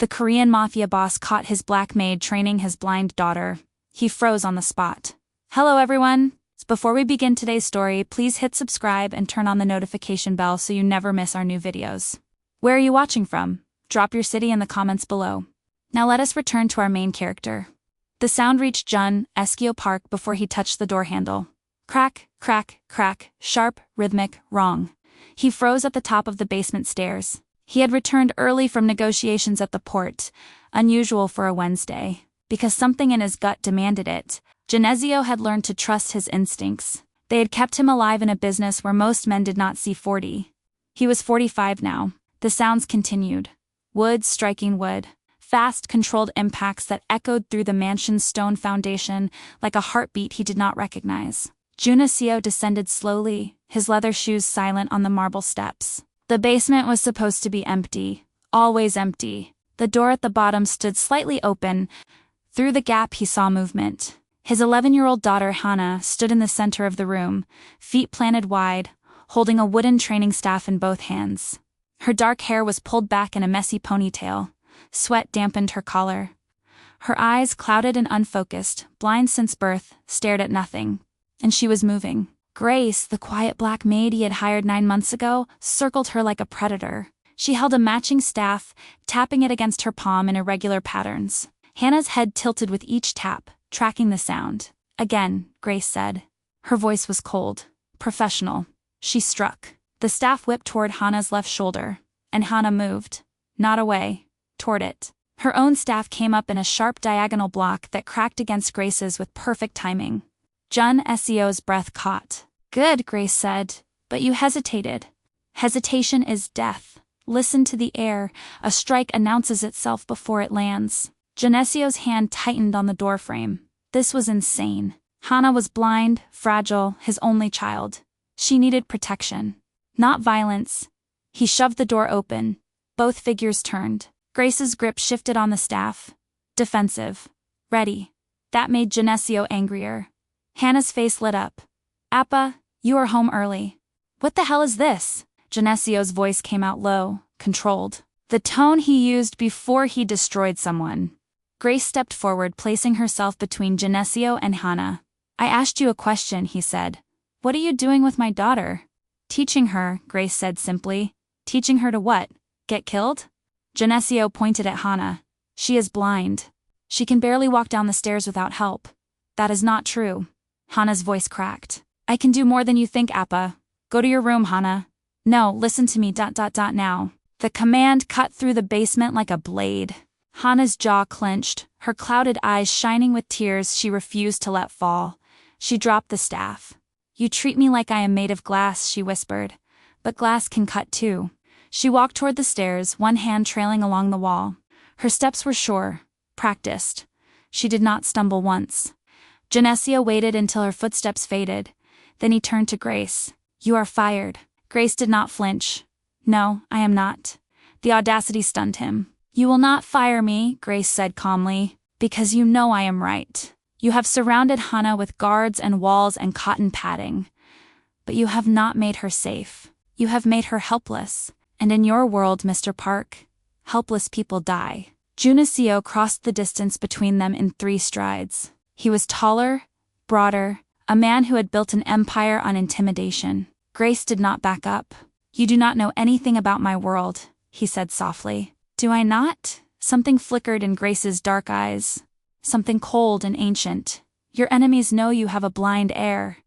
The Korean Mafia boss caught his black maid training his blind daughter. He froze on the spot. Hello everyone! Before we begin today's story, please hit subscribe and turn on the notification bell so you never miss our new videos. Where are you watching from? Drop your city in the comments below. Now let us return to our main character. The sound reached Jun Eskio Park before he touched the door handle. Crack, crack, crack, sharp, rhythmic, wrong. He froze at the top of the basement stairs. He had returned early from negotiations at the port, unusual for a Wednesday, because something in his gut demanded it. Genesio had learned to trust his instincts. They had kept him alive in a business where most men did not see 40. He was 45 now. The sounds continued. Wood striking wood. Fast, controlled impacts that echoed through the mansion's stone foundation like a heartbeat he did not recognize. Genesio descended slowly, his leather shoes silent on the marble steps. The basement was supposed to be empty. Always empty. The door at the bottom stood slightly open. Through the gap he saw movement. His 11-year-old daughter Hannah stood in the center of the room, feet planted wide, holding a wooden training staff in both hands. Her dark hair was pulled back in a messy ponytail. Sweat dampened her collar. Her eyes, clouded and unfocused, blind since birth, stared at nothing. And she was moving. Grace, the quiet black maid he had hired 9 months ago, circled her like a predator. She held a matching staff, tapping it against her palm in irregular patterns. Hannah's head tilted with each tap, tracking the sound. Again, Grace said. Her voice was cold, professional. She struck. The staff whipped toward Hannah's left shoulder, and Hannah moved. Not away. Toward it. Her own staff came up in a sharp diagonal block that cracked against Grace's with perfect timing. Jun Seo's breath caught. Good, Grace said, but you hesitated. Hesitation is death. Listen to the air. A strike announces itself before it lands. Genesio's hand tightened on the doorframe. This was insane. Hannah was blind, fragile, his only child. She needed protection. Not violence. He shoved the door open. Both figures turned. Grace's grip shifted on the staff. Defensive. Ready. That made Genesio angrier. Hannah's face lit up. Appa, you are home early. What the hell is this? Genesio's voice came out low, controlled. The tone he used before he destroyed someone. Grace stepped forward, placing herself between Genesio and Hannah. I asked you a question, he said. What are you doing with my daughter? Teaching her, Grace said simply. Teaching her to what? Get killed? Genesio pointed at Hannah. She is blind. She can barely walk down the stairs without help. That is not true. Hannah's voice cracked. I can do more than you think, Appa. Go to your room, Hannah. No, listen to me. Now. The command cut through the basement like a blade. Hannah's jaw clenched, her clouded eyes shining with tears she refused to let fall. She dropped the staff. You treat me like I am made of glass, she whispered. But glass can cut too. She walked toward the stairs, one hand trailing along the wall. Her steps were sure, practiced. She did not stumble once. Genesio waited until her footsteps faded. Then he turned to Grace. You are fired. Grace did not flinch. No, I am not. The audacity stunned him. You will not fire me, Grace said calmly, because you know I am right. You have surrounded Hannah with guards and walls and cotton padding. But you have not made her safe. You have made her helpless. And in your world, Mr. Park, helpless people die. Genesio crossed the distance between them in 3 strides. He was taller, broader, a man who had built an empire on intimidation. Grace did not back up. You do not know anything about my world, he said softly. Do I not? Something flickered in Grace's dark eyes. Something cold and ancient. Your enemies know you have a blind heir.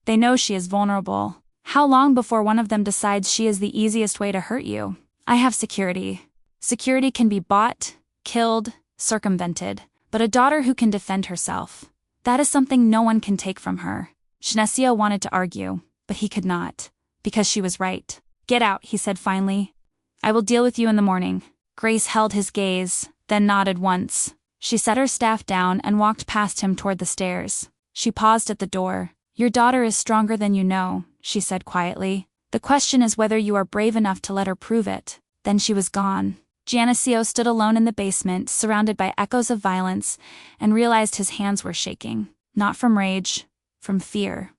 They know she is vulnerable. How long before one of them decides she is the easiest way to hurt you? I have security. Security can be bought, killed, circumvented. But a daughter who can defend herself. That is something no one can take from her. Genesio wanted to argue, but he could not. Because she was right. Get out, he said finally. I will deal with you in the morning. Grace held his gaze, then nodded once. She set her staff down and walked past him toward the stairs. She paused at the door. Your daughter is stronger than you know, she said quietly. The question is whether you are brave enough to let her prove it. Then she was gone. Genesio stood alone in the basement, surrounded by echoes of violence, and realized his hands were shaking. Not from rage, from fear.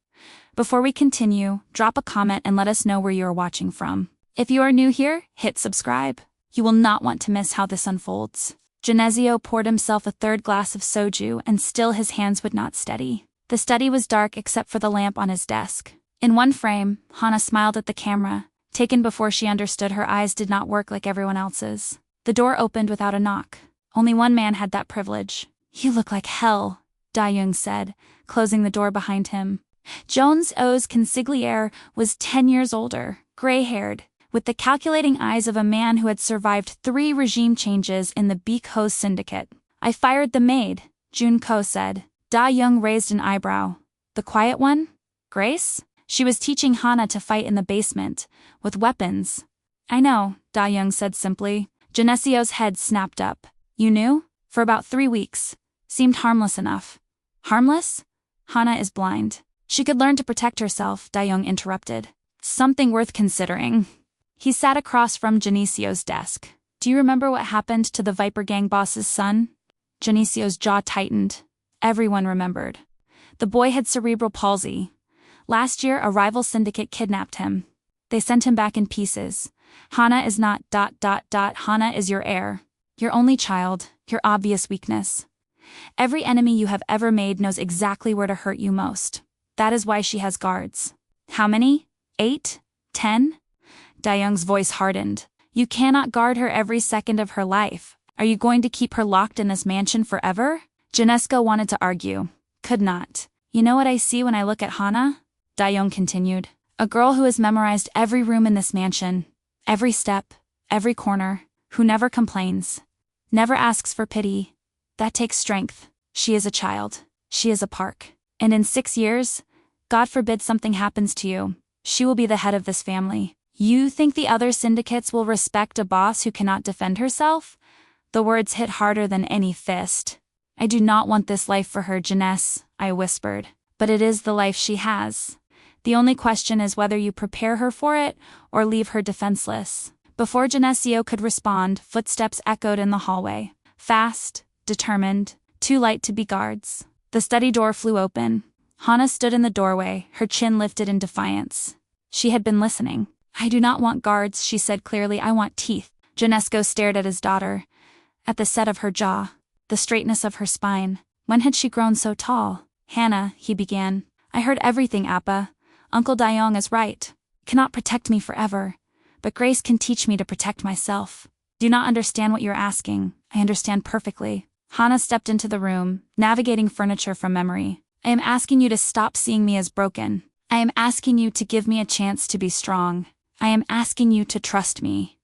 Before we continue, drop a comment and let us know where you are watching from. If you are new here, hit subscribe. You will not want to miss how this unfolds. Genesio poured himself a third glass of soju and still his hands would not steady. The study was dark except for the lamp on his desk. In one frame, Hana smiled at the camera, taken before she understood her eyes did not work like everyone else's. The door opened without a knock. Only one man had that privilege. You look like hell, Da-young said, closing the door behind him. Jones O's consigliere was 10 years older, gray-haired, with the calculating eyes of a man who had survived 3 regime changes in the Beek Ho syndicate. I fired the maid, Junko said. Da-young raised an eyebrow. The quiet one? Grace? She was teaching Hana to fight in the basement, with weapons. I know, Da-young said simply. Genesio's head snapped up. You knew? For about 3 weeks. Seemed harmless enough. Harmless? Hana is blind. She could learn to protect herself, Da-young interrupted. Something worth considering. He sat across from Genesio's desk. Do you remember what happened to the Viper Gang boss's son? Genesio's jaw tightened. Everyone remembered. The boy had cerebral palsy. Last year, a rival syndicate kidnapped him. They sent him back in pieces. Hana is not ... Hana is your heir. Your only child, your obvious weakness. Every enemy you have ever made knows exactly where to hurt you most. That is why she has guards. How many? 8? 10? Da-young's voice hardened. You cannot guard her every second of her life. Are you going to keep her locked in this mansion forever? Genesco wanted to argue. Could not. You know what I see when I look at Hana? Da-young continued. A girl who has memorized every room in this mansion. Every step, every corner, who never complains. Never asks for pity. That takes strength. She is a child. She is a park. And in 6 years, God forbid something happens to you, she will be the head of this family. You think the other syndicates will respect a boss who cannot defend herself? The words hit harder than any fist. I do not want this life for her, Jeunesse, I whispered. But it is the life she has. The only question is whether you prepare her for it or leave her defenseless. Before Genesio could respond, footsteps echoed in the hallway. Fast, determined, too light to be guards. The study door flew open. Hana stood in the doorway, her chin lifted in defiance. She had been listening. I do not want guards, she said clearly, I want teeth. Genesco stared at his daughter. At the set of her jaw. The straightness of her spine. When had she grown so tall? Hana, he began. I heard everything, Appa. Uncle Da-young is right. Cannot protect me forever. But Grace can teach me to protect myself. Do not understand what you're asking. I understand perfectly. Hana stepped into the room, navigating furniture from memory. I am asking you to stop seeing me as broken. I am asking you to give me a chance to be strong. I am asking you to trust me.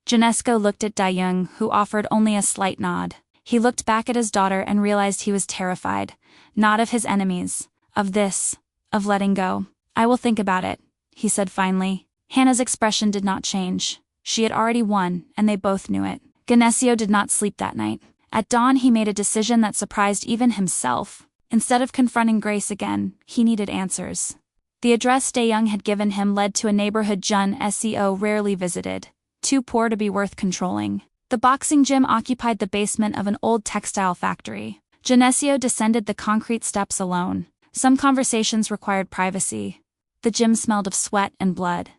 Genesco looked at Da-young, who offered only a slight nod. He looked back at his daughter and realized he was terrified. Not of his enemies. Of this. Of letting go. I will think about it, he said finally. Hana's expression did not change. She had already won, and they both knew it. Genesio did not sleep that night. At dawn he made a decision that surprised even himself. Instead of confronting Grace again, he needed answers. The address Da-young had given him led to a neighborhood Jun Seo rarely visited. Too poor to be worth controlling. The boxing gym occupied the basement of an old textile factory. Genesio descended the concrete steps alone. Some conversations required privacy. The gym smelled of sweat and blood.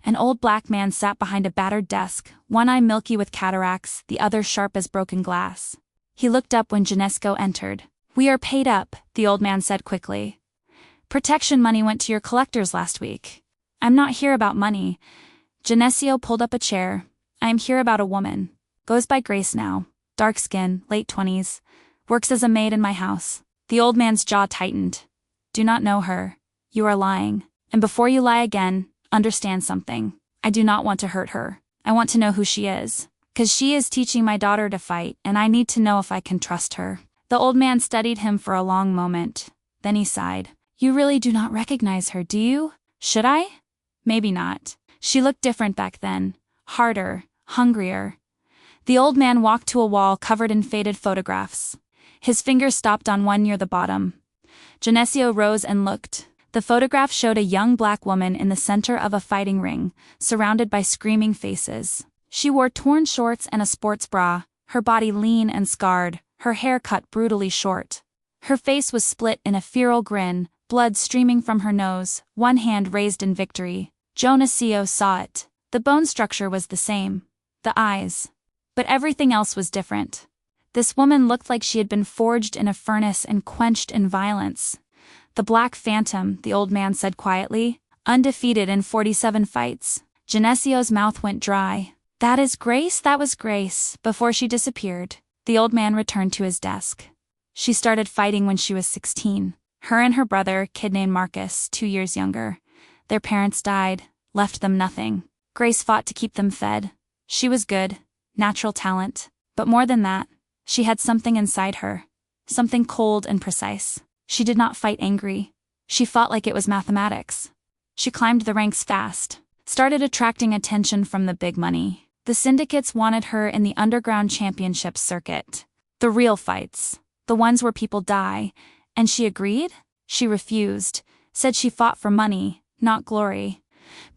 An old black man sat behind a battered desk, one eye milky with cataracts, the other sharp as broken glass. He looked up when Genesco entered. We are paid up, the old man said quickly. Protection money went to your collectors last week. I'm not here about money. Genesio pulled up a chair. I am here about a woman. Goes by Grace now. Dark skin, late 20s. Works as a maid in my house. The old man's jaw tightened. Do not know her. You are lying. And before you lie again, understand something. I do not want to hurt her. I want to know who she is. 'Cause she is teaching my daughter to fight, and I need to know if I can trust her. The old man studied him for a long moment. Then he sighed. You really do not recognize her, do you? Should I? Maybe not. She looked different back then. Harder, hungrier. The old man walked to a wall covered in faded photographs. His fingers stopped on one near the bottom. Genesio rose and looked. The photograph showed a young black woman in the center of a fighting ring, surrounded by screaming faces. She wore torn shorts and a sports bra, her body lean and scarred, her hair cut brutally short. Her face was split in a feral grin, blood streaming from her nose, one hand raised in victory. Genesio saw it. The bone structure was the same. the eyes. But everything else was different. This woman looked like she had been forged in a furnace and quenched in violence. The Black Phantom, the old man said quietly, undefeated in 47 fights. Genesio's mouth went dry. That is Grace? That was Grace. Before she disappeared, the old man returned to his desk. She started fighting when she was 16. Her and her brother, kid named Marcus, 2 years younger. Their parents died, left them nothing. Grace fought to keep them fed. She was good, natural talent. But more than that, she had something inside her. Something cold and precise. She did not fight angry. She fought like it was mathematics. She climbed the ranks fast, started attracting attention from the big money. The syndicates wanted her in the underground championship circuit. The real fights. The ones where people die. And she agreed? She refused. Said she fought for money, not glory.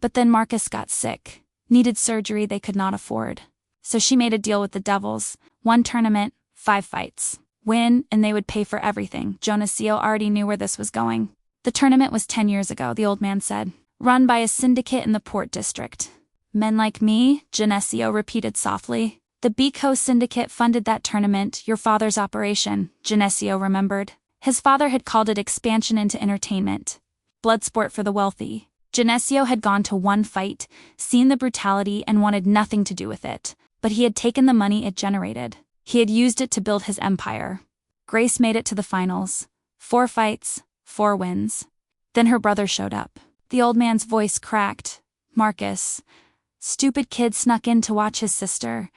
But then Marcus got sick. Needed surgery they could not afford. So she made a deal with the devils. 1 tournament, 5 fights. Win, and they would pay for everything. Genesio already knew where this was going. The tournament was 10 years ago, the old man said. Run by a syndicate in the Port District. Men like me, Genesio repeated softly. The Bico Syndicate funded that tournament, your father's operation, Genesio remembered. His father had called it expansion into entertainment. Blood sport for the wealthy. Genesio had gone to 1 fight, seen the brutality and wanted nothing to do with it. But he had taken the money it generated. He had used it to build his empire. Grace made it to the finals. 4 fights, 4 wins. Then her brother showed up. The old man's voice cracked. Marcus. Stupid kid snuck in to watch his sister.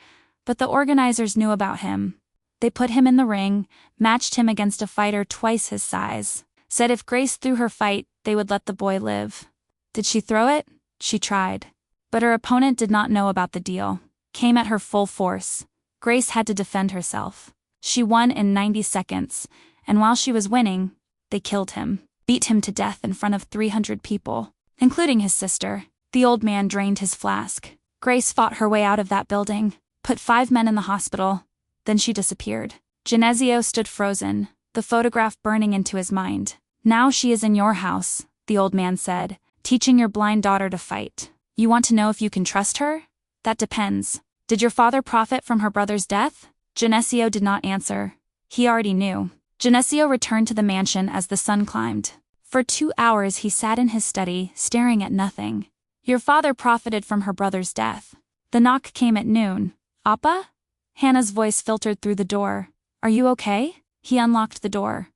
But the organizers knew about him. They put him in the ring, matched him against a fighter twice his size. Said if Grace threw her fight, they would let the boy live. Did she throw it? She tried. But her opponent did not know about the deal. Came at her full force. Grace had to defend herself. She won in 90 seconds, and while she was winning, they killed him. Beat him to death in front of 300 people, including his sister. The old man drained his flask. Grace fought her way out of that building, put 5 men in the hospital. Then she disappeared. Genesio stood frozen, the photograph burning into his mind. Now she is in your house, the old man said, teaching your blind daughter to fight. You want to know if you can trust her? That depends. Did your father profit from her brother's death? Genesio did not answer. He already knew. Genesio returned to the mansion as the sun climbed. For 2 hours he sat in his study, staring at nothing. Your father profited from her brother's death. The knock came at noon. Appa? Hannah's voice filtered through the door. Are you okay? He unlocked the door.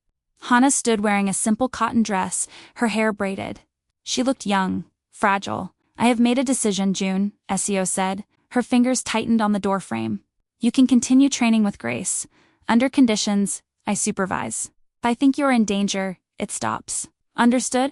Hannah stood wearing a simple cotton dress, her hair braided. She looked young, fragile. I have made a decision, June, Essio said. Her fingers tightened on the doorframe. You can continue training with Grace. Under conditions, I supervise. If I think you're in danger, it stops. Understood?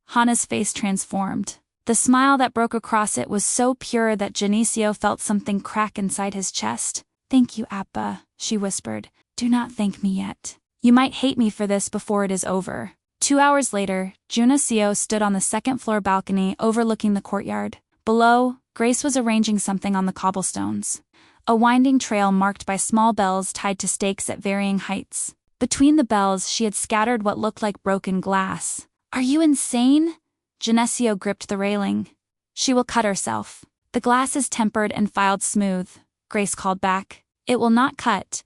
Hannah's face transformed. The smile that broke across it was so pure that Genesio felt something crack inside his chest. Thank you, Appa, she whispered. Do not thank me yet. You might hate me for this before it is over. 2 hours later, Genesio stood on the 2nd floor balcony overlooking the courtyard. Below, Grace was arranging something on the cobblestones. A winding trail marked by small bells tied to stakes at varying heights. Between the bells she had scattered what looked like broken glass. Are you insane? Genesio gripped the railing. She will cut herself. The glass is tempered and filed smooth, Grace called back. It will not cut,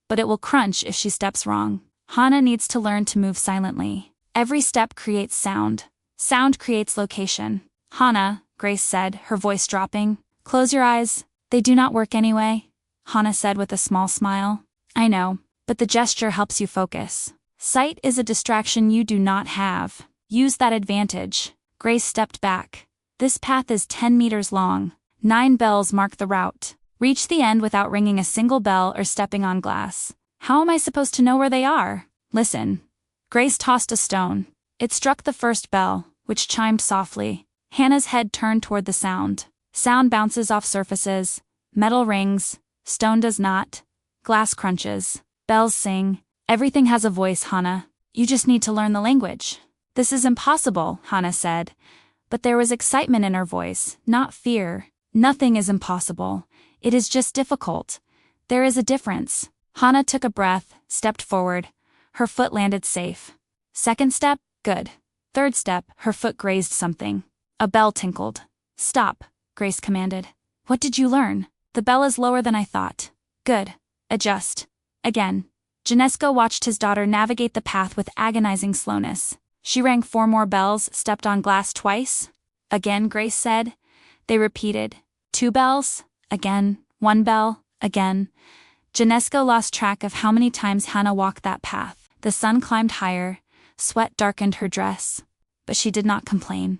but it will crunch if she steps wrong. Hannah needs to learn to move silently. Every step creates sound. Sound creates location. Hannah, Grace said, her voice dropping. Close your eyes. They do not work anyway, Hannah said with a small smile. I know, but the gesture helps you focus. Sight is a distraction you do not have. Use that advantage. Grace stepped back. This path is 10 meters long. 9 bells mark the route. Reach the end without ringing a single bell or stepping on glass. How am I supposed to know where they are? Listen. Grace tossed a stone. It struck the first bell, which chimed softly. Hannah's head turned toward the sound. Sound bounces off surfaces. Metal rings. Stone does not. Glass crunches. Bells sing. Everything has a voice, Hannah. You just need to learn the language. This is impossible, Hannah said. But there was excitement in her voice, not fear. Nothing is impossible. It is just difficult. There is a difference. Hannah took a breath, stepped forward. Her foot landed safe. Second step, good. Third step, her foot grazed something. A bell tinkled. Stop, Grace commanded. What did you learn? The bell is lower than I thought. Good. Adjust. Again. Janesko watched his daughter navigate the path with agonizing slowness. She rang 4 more bells, stepped on glass twice. Again, Grace said. They repeated. 2 bells. Again. 1 bell. Again. Janesko lost track of how many times Hannah walked that path. The sun climbed higher. Sweat darkened her dress. But she did not complain.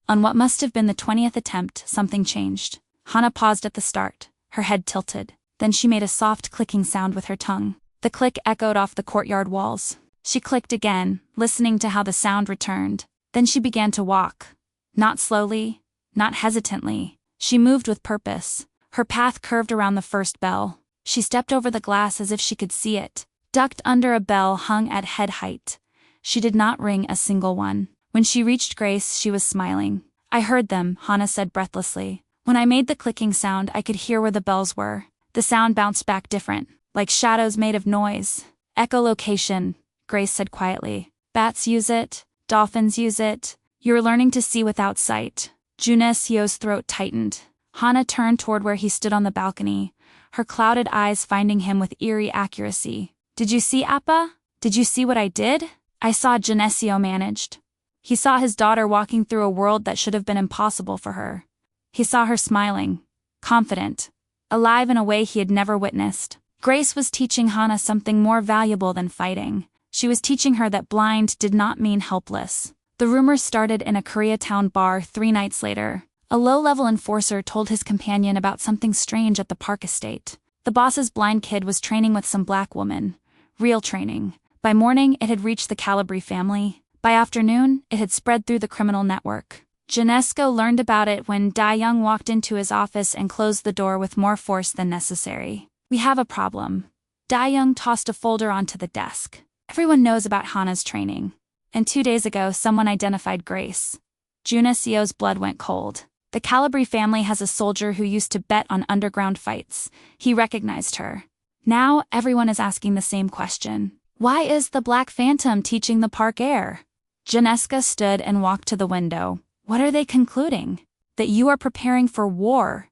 On what must have been the 20th attempt, something changed. Hannah paused at the start, her head tilted. Then she made a soft clicking sound with her tongue. The click echoed off the courtyard walls. She clicked again, listening to how the sound returned. Then she began to walk. Not slowly, not hesitantly. She moved with purpose. Her path curved around the first bell. She stepped over the glass as if she could see it, ducked under a bell hung at head height. She did not ring a single one. When she reached Grace, she was smiling. I heard them, Hannah said breathlessly. When I made the clicking sound, I could hear where the bells were. The sound bounced back different, like shadows made of noise. Echolocation, Grace said quietly. Bats use it. Dolphins use it. You're learning to see without sight. Junesio's throat tightened. Hannah turned toward where he stood on the balcony, her clouded eyes finding him with eerie accuracy. Did you see, Appa? Did you see what I did? I saw, Junesio managed. He saw his daughter walking through a world that should have been impossible for her. He saw her smiling, confident, alive in a way he had never witnessed. Grace was teaching Hannah something more valuable than fighting. She was teaching her that blind did not mean helpless. The rumors started in a Koreatown bar 3 nights later. A low-level enforcer told his companion about something strange at the Park estate. The boss's blind kid was training with some black woman. Real training. By morning, it had reached the Calabri family. By afternoon, it had spread through the criminal network. Janesko learned about it when Dae-young walked into his office and closed the door with more force than necessary. We have a problem. Dae-young tossed a folder onto the desk. Everyone knows about Hannah's training. And 2 days ago, someone identified Grace. Junesio's blood went cold. The Calabri family has a soldier who used to bet on underground fights. He recognized her. Now, everyone is asking the same question. Why is the Black Phantom teaching the park air? Janeska stood and walked to the window. What are they concluding? That you are preparing for war.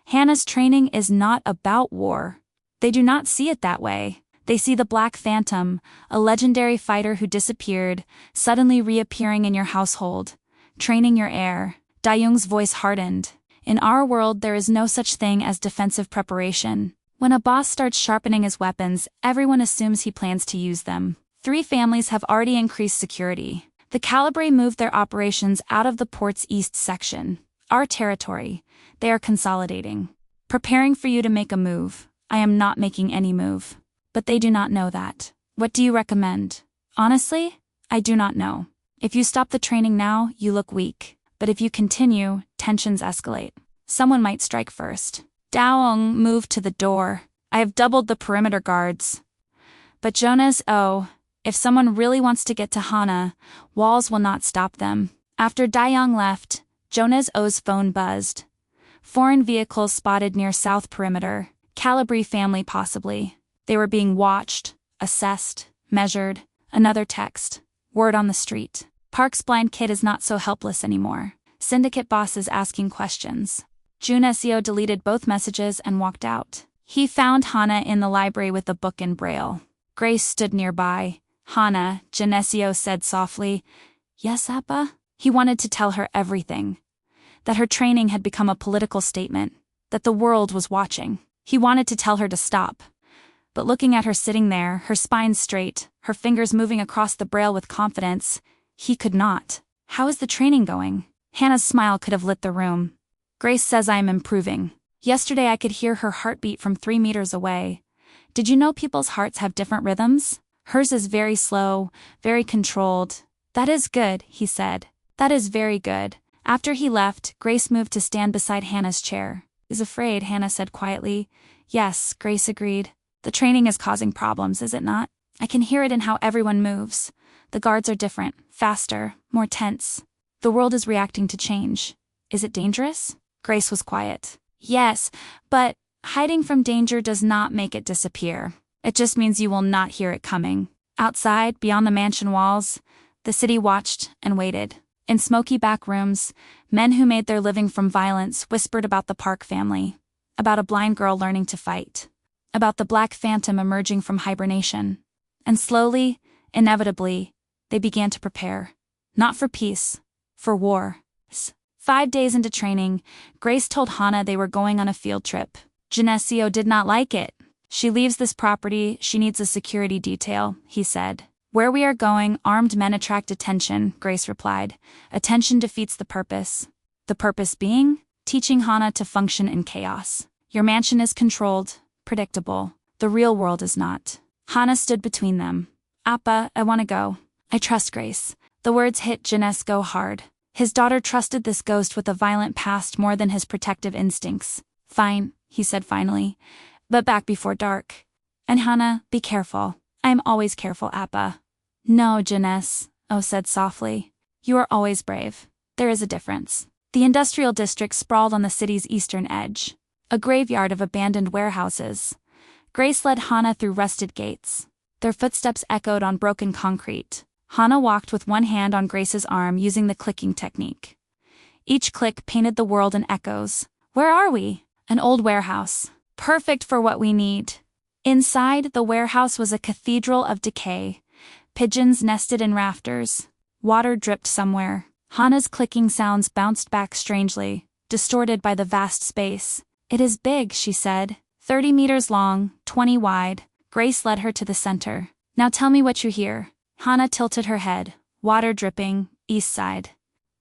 Hannah's training is not about war. They do not see it that way. They see the Black Phantom, a legendary fighter who disappeared, suddenly reappearing in your household, training your heir. Dae-young's voice hardened. In our world, there is no such thing as defensive preparation. When a boss starts sharpening his weapons, everyone assumes he plans to use them. 3 families have already increased security. The Calabri moved their operations out of the port's east section. Our territory. They are consolidating. Preparing for you to make a move. I am not making any move. But they do not know that. What do you recommend? Honestly, I do not know. If you stop the training now, you look weak. But if you continue, tensions escalate. Someone might strike first. Dae-young moved to the door. I have doubled the perimeter guards. But Jonas, if someone really wants to get to Hannah, walls will not stop them. After Dae-young left, Jonas O's phone buzzed. Foreign vehicles spotted near south perimeter. Calabri family possibly. They were being watched, assessed, measured. Another text. Word on the street. Park's blind kid is not so helpless anymore. Syndicate bosses asking questions. Junesio deleted both messages and walked out. He found Hannah in the library with a book in Braille. Grace stood nearby. Hannah, Junesio said softly. Yes, Appa? He wanted to tell her everything. That her training had become a political statement. That the world was watching. He wanted to tell her to stop. But looking at her sitting there, her spine straight, her fingers moving across the Braille with confidence, he could not. How is the training going? Hannah's smile could have lit the room. Grace says I am improving. Yesterday I could hear her heartbeat from 3 meters away. Did you know people's hearts have different rhythms? Hers is very slow, very controlled. That is good, he said. That is very good. After he left, Grace moved to stand beside Hannah's chair. Is afraid, Hannah said quietly. Yes, Grace agreed. The training is causing problems, is it not? I can hear it in how everyone moves. The guards are different, faster, more tense. The world is reacting to change. Is it dangerous? Grace was quiet. Yes, but hiding from danger does not make it disappear. It just means you will not hear it coming. Outside, beyond the mansion walls, the city watched and waited. In smoky back rooms, men who made their living from violence whispered about the Park family. about a blind girl learning to fight, about the Black Phantom emerging from hibernation. And slowly, inevitably, they began to prepare. Not for peace, for war. 5 days into training, Grace told Hana they were going on a field trip. Geneseo did not like it. She leaves this property, she needs a security detail, he said. Where we are going, armed men attract attention, Grace replied. Attention defeats the purpose. The purpose being? Teaching Hana to function in chaos. Your mansion is controlled, predictable. The real world is not. Hana stood between them. Appa, I want to go. I trust Grace. The words hit Geneseo hard. His daughter trusted this ghost with a violent past more than his protective instincts. Fine, he said finally. But back before dark. And Hana, be careful. I am always careful, Appa. No, Geneseo said softly. You are always brave. There is a difference. The industrial district sprawled on the city's eastern edge. A graveyard of abandoned warehouses. Grace led Hana through rusted gates. Their footsteps echoed on broken concrete. Hana walked with one hand on Grace's arm using the clicking technique. Each click painted the world in echoes. Where are we? An old warehouse. Perfect for what we need. Inside, the warehouse was a cathedral of decay. Pigeons nested in rafters. Water dripped somewhere. Hana's clicking sounds bounced back strangely, distorted by the vast space. It is big, she said. 30 meters long, 20 wide. Grace led her to the center. Now tell me what you hear. Hana tilted her head. Water dripping, east side.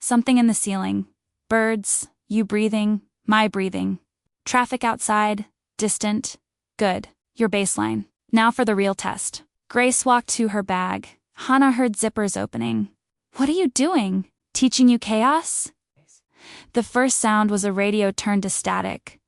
Something in the ceiling. Birds, you breathing, my breathing. Traffic outside, distant. Good. Your baseline. Now for the real test. Grace walked to her bag. Hana heard zippers opening. What are you doing? Teaching you chaos? The first sound was a radio turned to static.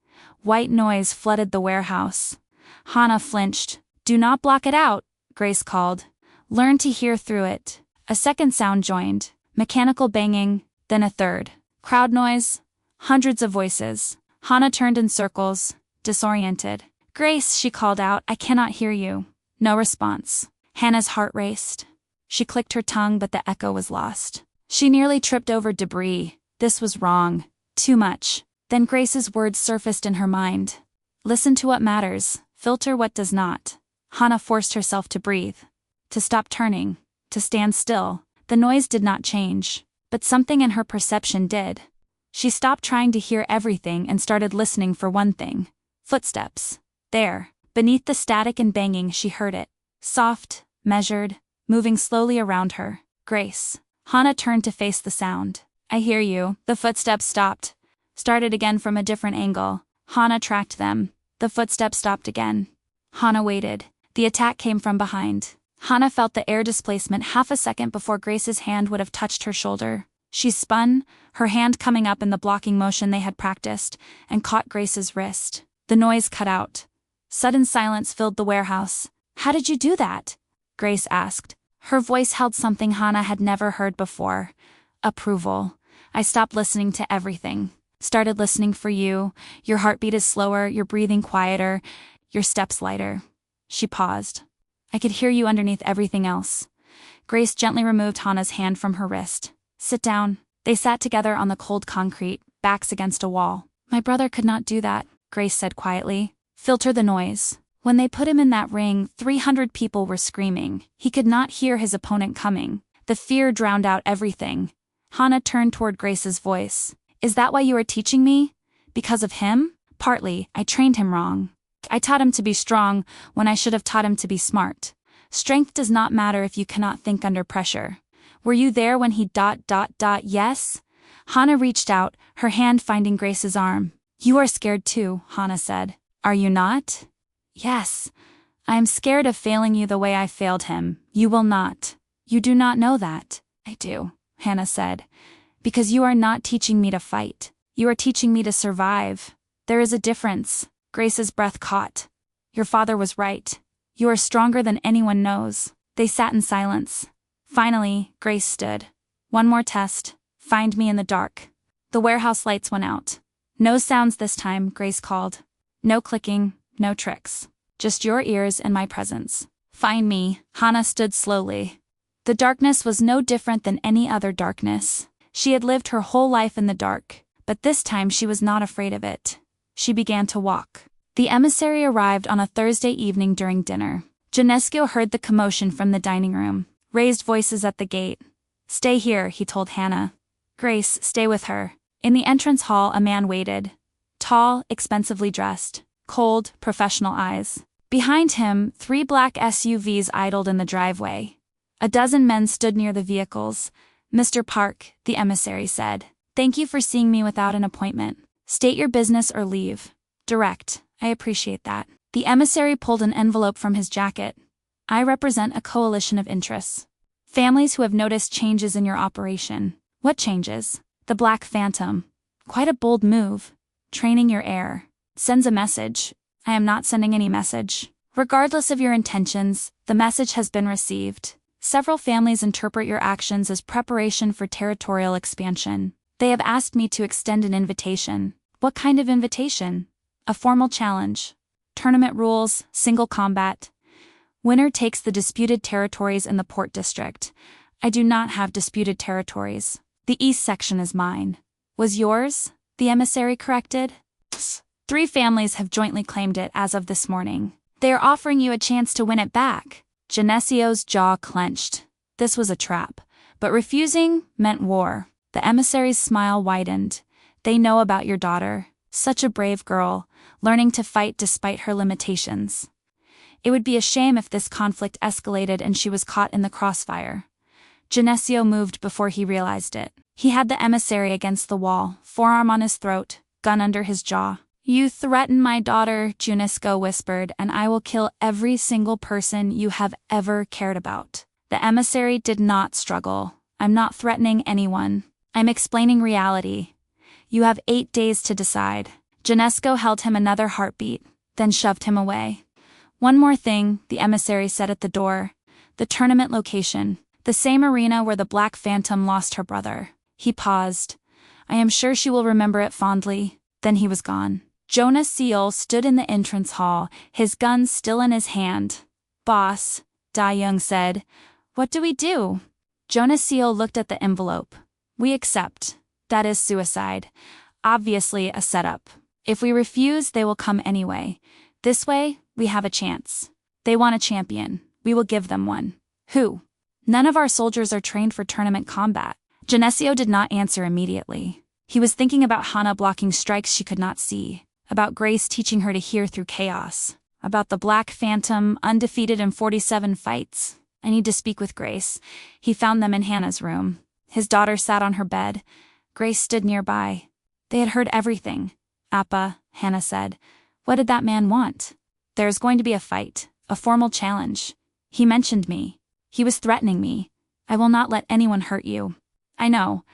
White noise flooded the warehouse. Hana flinched. Do not block it out, Grace called. Learn to hear through it. A second sound joined. Mechanical banging, then a third. Crowd noise. Hundreds of voices. Hana turned in circles, disoriented. Grace, she called out, I cannot hear you. No response. Hana's heart raced. She clicked her tongue, but the echo was lost. She nearly tripped over debris. This was wrong. Too much. Then Grace's words surfaced in her mind. Listen to what matters, filter what does not. Hana forced herself to breathe. To stop turning. To stand still. The noise did not change. But something in her perception did. She stopped trying to hear everything and started listening for one thing. Footsteps. There. Beneath the static and banging she heard it. Soft, measured, moving slowly around her. Grace. Hana turned to face the sound. I hear you. The footsteps stopped. Started again from a different angle. Hana tracked them. The footsteps stopped again. Hana waited. The attack came from behind. Hana felt the air displacement half a second before Grace's hand would have touched her shoulder. She spun, her hand coming up in the blocking motion they had practiced, and caught Grace's wrist. The noise cut out. Sudden silence filled the warehouse. How did you do that? Grace asked. Her voice held something Hana had never heard before. Approval. I stopped listening to everything. Started listening for you. Your heartbeat is slower, your breathing quieter, your steps lighter. She paused. I could hear you underneath everything else. Grace gently removed Hana's hand from her wrist. Sit down. They sat together on the cold concrete, backs against a wall. My brother could not do that, Grace said quietly. Filter the noise. When they put him in that ring, 300 people were screaming. He could not hear his opponent coming. The fear drowned out everything. Hana turned toward Grace's voice. Is that why you are teaching me? Because of him? Partly. I trained him wrong. I taught him to be strong when I should have taught him to be smart. Strength does not matter if you cannot think under pressure. Were you there when he ... Yes? Hana reached out, her hand finding Grace's arm. You are scared too, Hana said. Are you not? Yes. I am scared of failing you the way I failed him. You will not. You do not know that. I do, Hana said. Because you are not teaching me to fight. You are teaching me to survive. There is a difference. Grace's breath caught. Your father was right. You are stronger than anyone knows. They sat in silence. Finally, Grace stood. One more test. Find me in the dark. The warehouse lights went out. No sounds this time, Grace called. No clicking, no tricks. Just your ears and my presence. Find me. Hana stood slowly. The darkness was no different than any other darkness. She had lived her whole life in the dark, but this time she was not afraid of it. She began to walk. The emissary arrived on a Thursday evening during dinner. Janesco heard the commotion from the dining room. Raised voices at the gate. "Stay here," he told Hannah. "Grace, stay with her." In the entrance hall a man waited. Tall, expensively dressed. Cold, professional eyes. Behind him, 3 black SUVs idled in the driveway. A dozen men stood near the vehicles. "Mr. Park," the emissary said. "Thank you for seeing me without an appointment. State your business or leave. Direct, I appreciate that." The emissary pulled an envelope from his jacket. "I represent a coalition of interests. Families who have noticed changes in your operation." "What changes?" "The Black Phantom. Quite a bold move. Training your heir. Sends a message." "I am not sending any message." "Regardless of your intentions, the message has been received. Several families interpret your actions as preparation for territorial expansion. They have asked me to extend an invitation." "What kind of invitation?" "A formal challenge. Tournament rules, single combat. Winner takes the disputed territories in the Port District. I do not have disputed territories. The East section is mine." "Was yours?" the emissary corrected. 3 families have jointly claimed it as of this morning. They are offering you a chance to win it back." Genesio's jaw clenched. This was a trap. But refusing meant war. The emissary's smile widened. "They know about your daughter. Such a brave girl, learning to fight despite her limitations. It would be a shame if this conflict escalated and she was caught in the crossfire." Genesio moved before he realized it. He had the emissary against the wall, forearm on his throat, gun under his jaw. "You threaten my daughter," Junesco whispered, "and I will kill every single person you have ever cared about." The emissary did not struggle. "I'm not threatening anyone. I'm explaining reality. You have 8 days to decide." Junesco held him another heartbeat, then shoved him away. "One more thing," the emissary said at the door. "The tournament location. The same arena where the Black Phantom lost her brother." He paused. "I am sure she will remember it fondly." Then he was gone. Jonas Seal stood in the entrance hall, his gun still in his hand. "Boss," Da Young said. "What do we do?" Jonas Seal looked at the envelope. "We accept. That is suicide. Obviously a setup. If we refuse, they will come anyway. This way, we have a chance. They want a champion. We will give them one." "Who?" "None of our soldiers are trained for tournament combat." Genesio did not answer immediately. He was thinking about Hannah blocking strikes she could not see, about Grace teaching her to hear through chaos, about the Black Phantom, undefeated in 47 fights. I need to speak with Grace. He found them in Hannah's room. His daughter sat on her bed. Grace stood nearby. They had heard everything. "Appa," Hannah said. "What did that man want?" "There is going to be a fight, a formal challenge. He mentioned me. He was threatening me. I will not let anyone hurt you." "I know,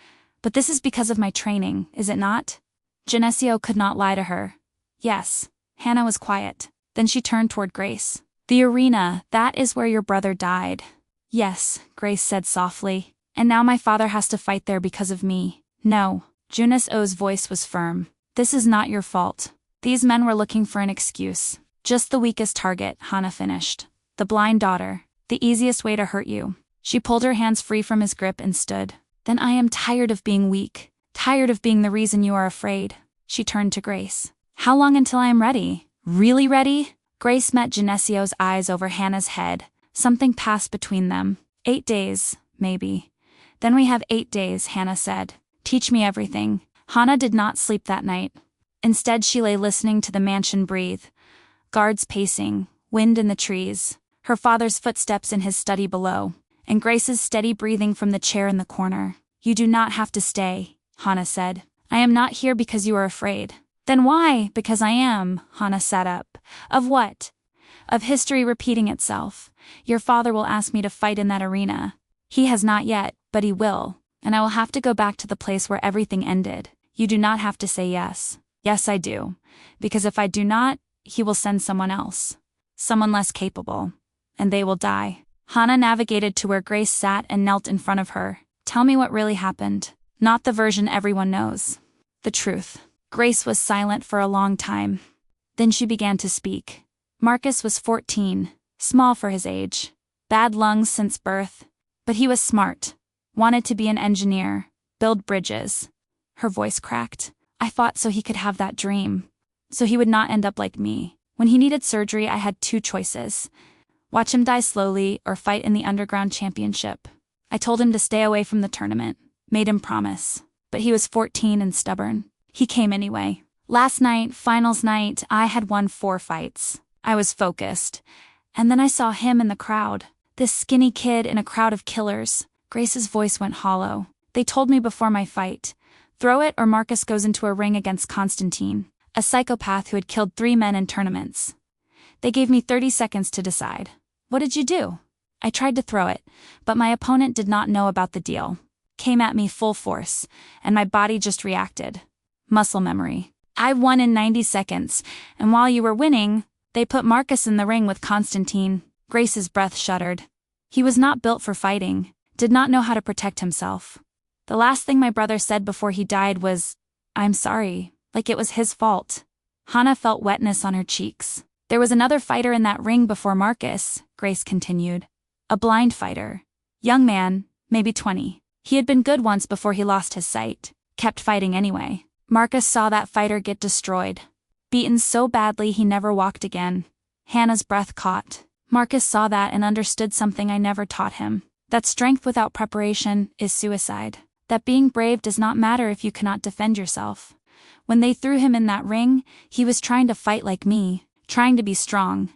but this is because of my training, is it not?" Genesio could not lie to her. "Yes." Hannah was quiet. Then she turned toward Grace. "The arena, that is where your brother died." "Yes," Grace said softly. "And now my father has to fight there because of me." "No." Juneso's voice was firm. "This is not your fault. These men were looking for an excuse. Just the weakest target," Hannah finished. "The blind daughter. The easiest way to hurt you." She pulled her hands free from his grip and stood. "Then I am tired of being weak. Tired of being the reason you are afraid." She turned to Grace. "How long until I am ready? Really ready?" Grace met Genesio's eyes over Hannah's head. Something passed between them. 8 days, maybe. "Then we have 8 days," Hannah said. "Teach me everything." Hannah did not sleep that night. Instead she lay listening to the mansion breathe. Guards pacing, wind in the trees, her father's footsteps in his study below, and Grace's steady breathing from the chair in the corner. "You do not have to stay," Hannah said. "I am not here because you are afraid." "Then why?" "Because I am." Hannah sat up. "Of what?" "Of history repeating itself. Your father will ask me to fight in that arena. He has not yet, but he will. And I will have to go back to the place where everything ended. You do not have to say yes." "Yes, I do. Because if I do not, he will send someone else. Someone less capable. And they will die." Hannah navigated to where Grace sat and knelt in front of her. "Tell me what really happened. Not the version everyone knows. The truth." Grace was silent for a long time. Then she began to speak. "Marcus was 14, small for his age. Bad lungs since birth. But he was smart. Wanted to be an engineer. Build bridges." Her voice cracked. "I fought so he could have that dream. so he would not end up like me. When he needed surgery, I had two choices: watch him die slowly or fight in the underground championship. I told him to stay away from the tournament, made him promise. But he was 14 and stubborn. He came anyway. Last night, finals night, I had won 4 fights. I was focused. And then I saw him in the crowd. This skinny kid in a crowd of killers. Grace's voice went hollow. They told me before my fight, throw it or Marcus goes into a ring against Constantine, a psychopath who had killed 3 men in tournaments. They gave me 30 seconds to decide. What did you do? I tried to throw it, but my opponent did not know about the deal. Came at me full force, and my body just reacted. Muscle memory. I won in 90 seconds, and while you were winning, they put Marcus in the ring with Constantine. Grace's breath shuddered. He was not built for fighting, did not know how to protect himself. The last thing my brother said before he died was, "I'm sorry," like it was his fault. Hannah felt wetness on her cheeks. There was another fighter in that ring before Marcus, Grace continued. A blind fighter. Young man, maybe 20. He had been good once before he lost his sight, kept fighting anyway. Marcus saw that fighter get destroyed. Beaten so badly he never walked again. Hannah's breath caught. Marcus saw that and understood something I never taught him. That strength without preparation is suicide. That being brave does not matter if you cannot defend yourself. When they threw him in that ring, he was trying to fight like me, trying to be strong.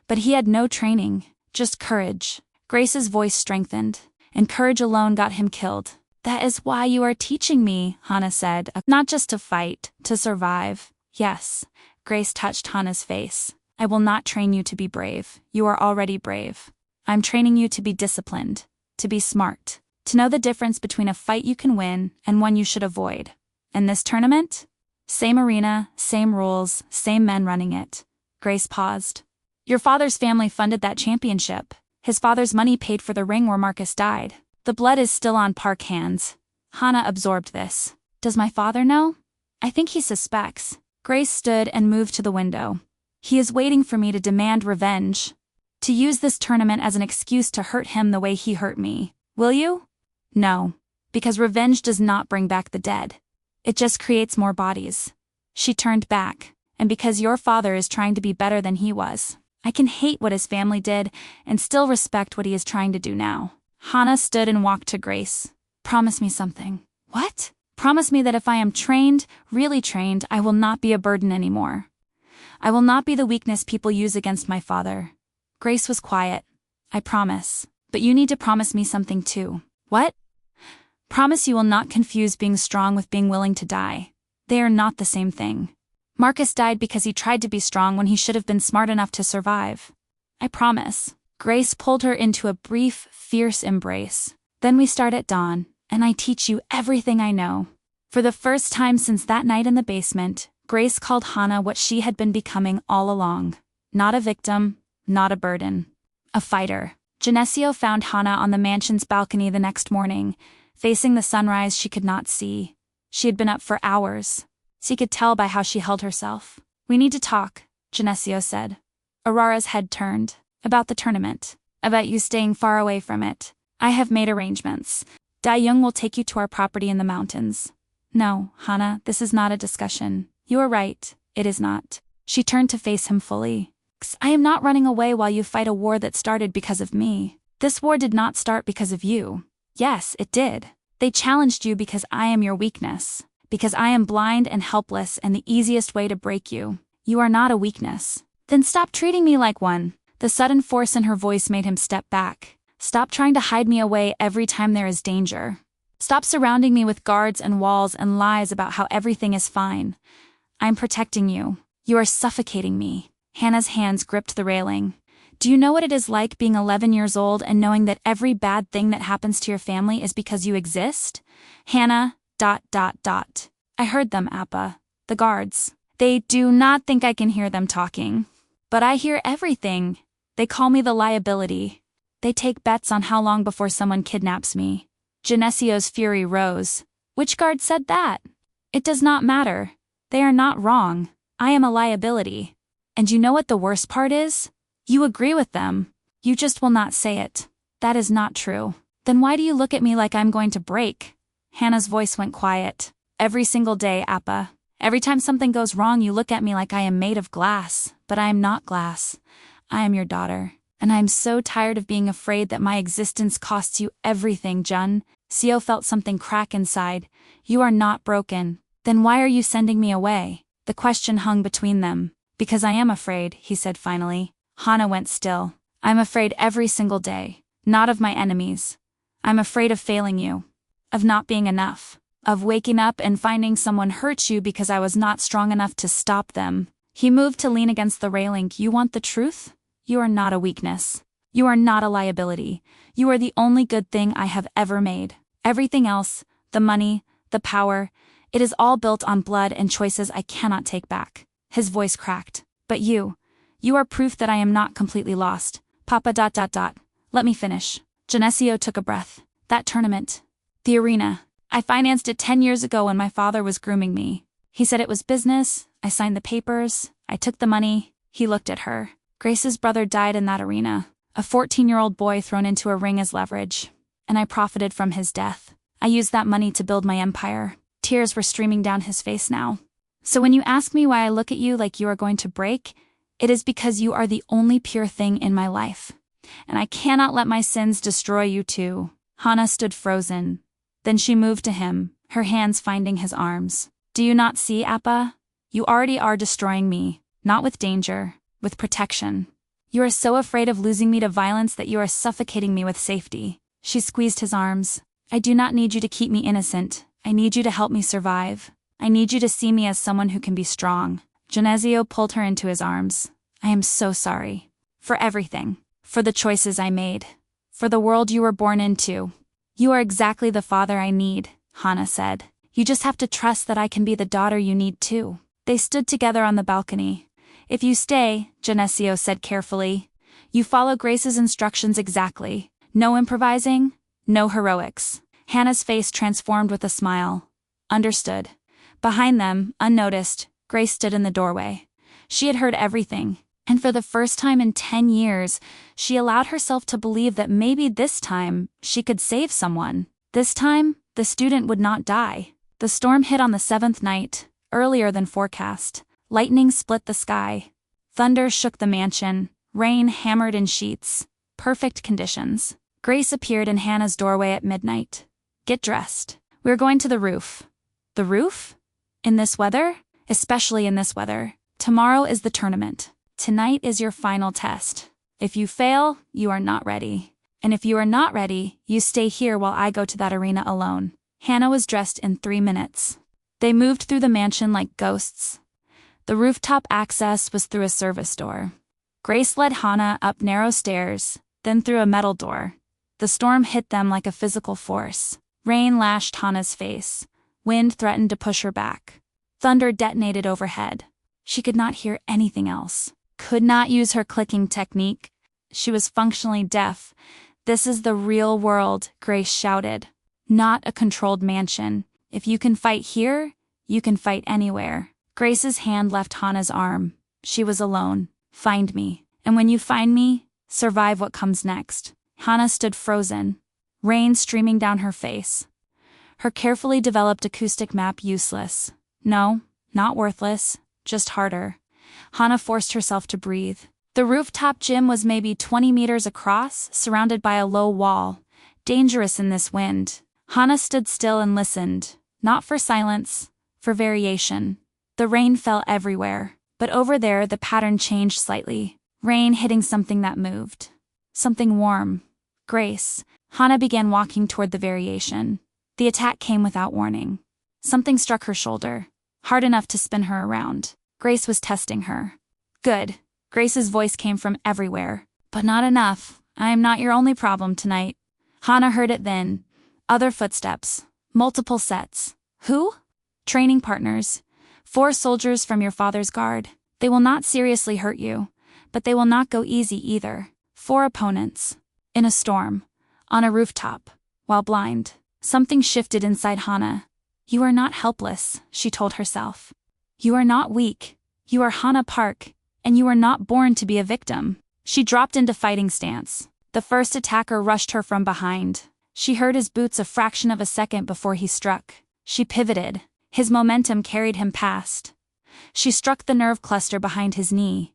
But he had no training, just courage. Grace's voice strengthened, and courage alone got him killed. That is why you are teaching me, Hannah said, not just to fight, to survive. Yes, Grace touched Hannah's face. I will not train you to be brave. You are already brave. I'm training you to be disciplined, to be smart, to know the difference between a fight you can win and one you should avoid. And this tournament? Same arena, same rules, same men running it. Grace paused. Your father's family funded that championship. His father's money paid for the ring where Marcus died. The blood is still on Park hands. Hannah absorbed this. Does my father know? I think he suspects. Grace stood and moved to the window. He is waiting for me to demand revenge. To use this tournament as an excuse to hurt him the way he hurt me. Will you? No. Because revenge does not bring back the dead. It just creates more bodies. She turned back. And because your father is trying to be better than he was, I can hate what his family did and still respect what he is trying to do now. Hannah stood and walked to Grace. Promise me something. What? Promise me that if I am trained, really trained, I will not be a burden anymore. I will not be the weakness people use against my father. Grace was quiet. I promise. But you need to promise me something too. What? Promise you will not confuse being strong with being willing to die. They are not the same thing. Marcus died because he tried to be strong when he should have been smart enough to survive. I promise. Grace pulled her into a brief, fierce embrace. Then we start at dawn, and I teach you everything I know. For the first time since that night in the basement, Grace called Hannah what she had been becoming all along. Not a victim, not a burden. A fighter. Genesio found Hannah on the mansion's balcony the next morning, facing the sunrise she could not see. She had been up for hours. She could tell by how she held herself. We need to talk, Genesio said. Aurara's head turned. About the tournament. About you staying far away from it. I have made arrangements. Young will take you to our property in the mountains. No, Hannah, this is not a discussion. You are right, it is not. She turned to face him fully. I am not running away while you fight a war that started because of me. This war did not start because of you. Yes, it did. They challenged you because I am your weakness. Because I am blind and helpless and the easiest way to break you. You are not a weakness. Then stop treating me like one. The sudden force in her voice made him step back. Stop trying to hide me away every time there is danger. Stop surrounding me with guards and walls and lies about how everything is fine. I'm protecting you. You are suffocating me. Hannah's hands gripped the railing. Do you know what it is like being 11 years old and knowing that every bad thing that happens to your family is because you exist? Hannah, ... I heard them, Appa. The guards. They do not think I can hear them talking. But I hear everything. They call me the liability. They take bets on how long before someone kidnaps me. Genesio's fury rose. Which guard said that? It does not matter. They are not wrong. I am a liability. And you know what the worst part is? You agree with them. You just will not say it. That is not true. Then why do you look at me like I'm going to break? Hannah's voice went quiet. Every single day, Appa. Every time something goes wrong, you look at me like I am made of glass, but I am not glass. I am your daughter. And I am so tired of being afraid that my existence costs you everything, Jun. Seo felt something crack inside. You are not broken. Then why are you sending me away? The question hung between them. Because I am afraid, he said finally. Hana went still. I'm afraid every single day. Not of my enemies. I'm afraid of failing you. Of not being enough. Of waking up and finding someone hurt you because I was not strong enough to stop them. He moved to lean against the railing. You want the truth? You are not a weakness. You are not a liability. You are the only good thing I have ever made. Everything else, the money, the power, it is all built on blood and choices I cannot take back. His voice cracked. But you are proof that I am not completely lost. Papa ... Let me finish. Genesio took a breath. That tournament. The arena. I financed it 10 years ago when my father was grooming me. He said it was business. I signed the papers. I took the money. He looked at her. Grace's brother died in that arena. A 14-year-old boy thrown into a ring as leverage. And I profited from his death. I used that money to build my empire. Tears were streaming down his face now. So when you ask me why I look at you like you are going to break, it is because you are the only pure thing in my life. And I cannot let my sins destroy you too. Hana stood frozen. Then she moved to him, her hands finding his arms. Do you not see, Appa? You already are destroying me, not with danger, with protection. You are so afraid of losing me to violence that you are suffocating me with safety. She squeezed his arms. I do not need you to keep me innocent. I need you to help me survive. I need you to see me as someone who can be strong. Genesio pulled her into his arms. I am so sorry. For everything. For the choices I made. For the world you were born into. You are exactly the father I need, Hana said. You just have to trust that I can be the daughter you need too. They stood together on the balcony. If you stay, Genesio said carefully, you follow Grace's instructions exactly. No improvising, no heroics. Hannah's face transformed with a smile. Understood. Behind them, unnoticed, Grace stood in the doorway. She had heard everything, and for the first time in 10 years, she allowed herself to believe that maybe this time, she could save someone. This time, the student would not die. The storm hit on the 7th night, earlier than forecast. Lightning split the sky. Thunder shook the mansion. Rain hammered in sheets. Perfect conditions. Grace appeared in Hannah's doorway at midnight. Get dressed. We're going to the roof. The roof? In this weather? Especially in this weather. Tomorrow is the tournament. Tonight is your final test. If you fail, you are not ready. And if you are not ready, you stay here while I go to that arena alone. Hannah was dressed in 3 minutes. They moved through the mansion like ghosts. The rooftop access was through a service door. Grace led Hannah up narrow stairs, then through a metal door. The storm hit them like a physical force. Rain lashed Hannah's face. Wind threatened to push her back. Thunder detonated overhead. She could not hear anything else. Could not use her clicking technique. She was functionally deaf. This is the real world, Grace shouted. Not a controlled mansion. If you can fight here, you can fight anywhere. Grace's hand left Hannah's arm. She was alone. Find me. And when you find me, survive what comes next. Hannah stood frozen. Rain streaming down her face. Her carefully developed acoustic map useless. No, not worthless, just harder. Hannah forced herself to breathe. The rooftop gym was maybe 20 meters across, surrounded by a low wall. Dangerous in this wind. Hannah stood still and listened. Not for silence, for variation. The rain fell everywhere, but over there the pattern changed slightly. Rain hitting something that moved. Something warm. Grace. Hannah began walking toward the variation. The attack came without warning. Something struck her shoulder, hard enough to spin her around. Grace was testing her. Good. Grace's voice came from everywhere. But not enough. I am not your only problem tonight. Hannah heard it then. Other footsteps. Multiple sets. Who? Training partners. 4 soldiers from your father's guard. They will not seriously hurt you, but they will not go easy either. 4 opponents. In a storm. On a rooftop. While blind. Something shifted inside Hannah. You are not helpless, she told herself. You are not weak. You are Hannah Park, and you are not born to be a victim. She dropped into fighting stance. The first attacker rushed her from behind. She heard his boots a fraction of a second before he struck. She pivoted. His momentum carried him past. She struck the nerve cluster behind his knee.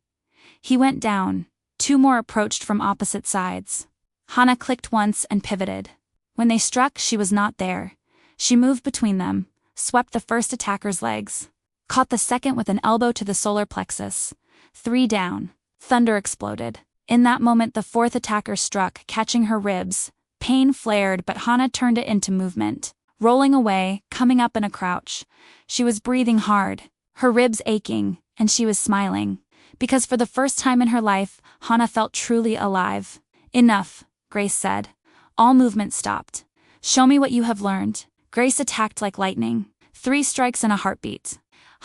He went down. Two more approached from opposite sides. Hana clicked once and pivoted. When they struck, she was not there. She moved between them, swept the first attacker's legs, caught the second with an elbow to the solar plexus. 3 down. Thunder exploded. In that moment, the fourth attacker struck, catching her ribs. Pain flared, but Hana turned it into movement. Rolling away, coming up in a crouch. She was breathing hard, her ribs aching, and she was smiling. Because for the first time in her life, Hana felt truly alive. "Enough," Grace said. All movement stopped. "Show me what you have learned." Grace attacked like lightning. 3 strikes in a heartbeat.